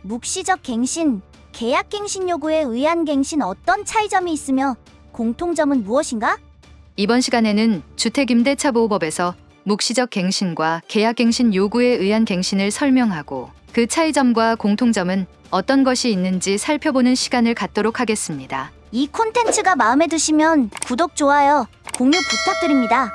묵시적 갱신, 계약갱신 요구에 의한 갱신 어떤 차이점이 있으며 공통점은 무엇인가? 이번 시간에는 주택임대차보호법에서 묵시적 갱신과 계약갱신 요구에 의한 갱신을 설명하고 그 차이점과 공통점은 어떤 것이 있는지 살펴보는 시간을 갖도록 하겠습니다. 이 콘텐츠가 마음에 드시면 구독, 좋아요, 공유 부탁드립니다.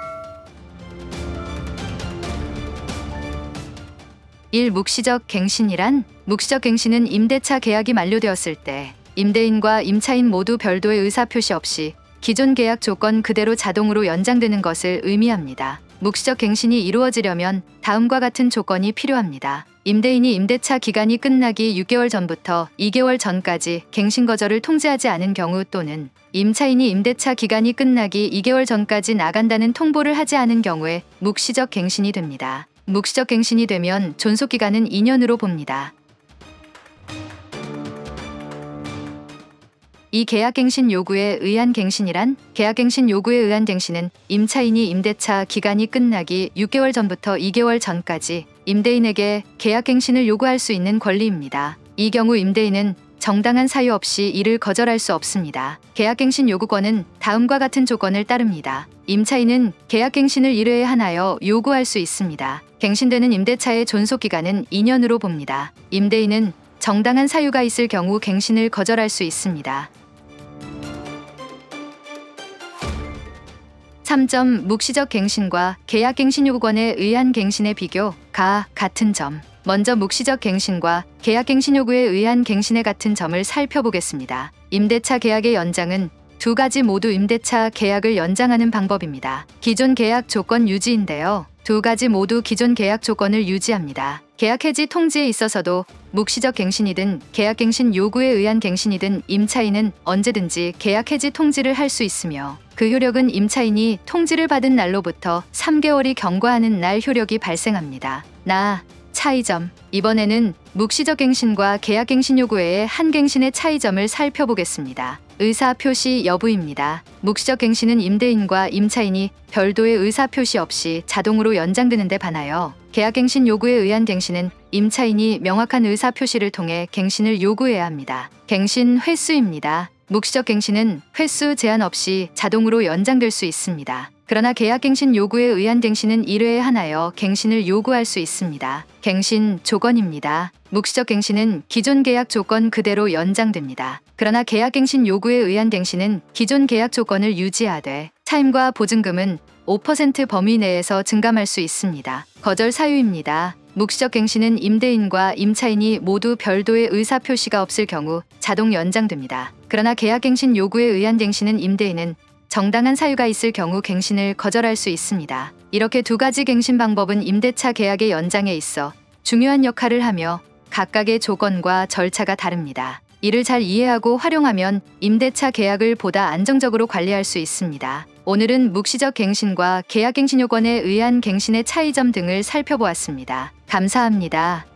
1. 묵시적 갱신이란 묵시적 갱신은 임대차 계약이 만료되었을 때 임대인과 임차인 모두 별도의 의사표시 없이 기존 계약 조건 그대로 자동으로 연장되는 것을 의미합니다. 묵시적 갱신이 이루어지려면 다음과 같은 조건이 필요합니다. 임대인이 임대차 기간이 끝나기 6개월 전부터 2개월 전까지 갱신 거절을 통지하지 않은 경우 또는 임차인이 임대차 기간이 끝나기 2개월 전까지 나간다는 통보를 하지 않은 경우에 묵시적 갱신이 됩니다. 묵시적 갱신이 되면 존속기간은 2년으로 봅니다. 이 계약갱신 요구에 의한 갱신이란 계약갱신 요구에 의한 갱신은 임차인이 임대차 기간이 끝나기 6개월 전부터 2개월 전까지 임대인에게 계약갱신을 요구할 수 있는 권리입니다. 이 경우 임대인은 정당한 사유 없이 이를 거절할 수 없습니다. 계약갱신 요구권은 다음과 같은 조건을 따릅니다. 임차인은 계약갱신을 1회에 한하여 요구할 수 있습니다. 갱신되는 임대차의 존속기간은 2년으로 봅니다. 임대인은 정당한 사유가 있을 경우 갱신을 거절할 수 있습니다. 3점 묵시적 갱신과 계약갱신 요구권에 의한 갱신의 비교, 같은 점. 먼저 묵시적 갱신과 계약갱신 요구에 의한 갱신의 같은 점을 살펴보겠습니다. 임대차 계약의 연장은 두 가지 모두 임대차 계약을 연장하는 방법입니다. 기존 계약 조건 유지인데요. 두 가지 모두 기존 계약 조건을 유지합니다. 계약 해지 통지에 있어서도 묵시적 갱신이든 계약갱신 요구에 의한 갱신이든 임차인은 언제든지 계약 해지 통지를 할 수 있으며 그 효력은 임차인이 통지를 받은 날로부터 3개월이 경과하는 날 효력이 발생합니다. 차이점. 이번에는 묵시적 갱신과 계약갱신 요구 외의 한 갱신의 차이점을 살펴보겠습니다. 의사표시 여부입니다. 묵시적 갱신은 임대인과 임차인이 별도의 의사표시 없이 자동으로 연장되는 데 반하여 계약갱신 요구에 의한 갱신은 임차인이 명확한 의사표시를 통해 갱신을 요구해야 합니다. 갱신 횟수입니다. 묵시적 갱신은 횟수 제한 없이 자동으로 연장될 수 있습니다. 그러나 계약갱신 요구에 의한 갱신은 1회에 한하여 갱신을 요구할 수 있습니다. 갱신 조건입니다. 묵시적 갱신은 기존 계약 조건 그대로 연장됩니다. 그러나 계약갱신 요구에 의한 갱신은 기존 계약 조건을 유지하되 차임과 보증금은 5% 범위 내에서 증감할 수 있습니다. 거절 사유입니다. 묵시적 갱신은 임대인과 임차인이 모두 별도의 의사표시가 없을 경우 자동 연장됩니다. 그러나 계약갱신 요구에 의한 갱신은 임대인은 정당한 사유가 있을 경우 갱신을 거절할 수 있습니다. 이렇게 두 가지 갱신 방법은 임대차 계약의 연장에 있어 중요한 역할을 하며 각각의 조건과 절차가 다릅니다. 이를 잘 이해하고 활용하면 임대차 계약을 보다 안정적으로 관리할 수 있습니다. 오늘은 묵시적 갱신과 계약갱신 요건에 의한 갱신의 차이점 등을 살펴보았습니다. 감사합니다.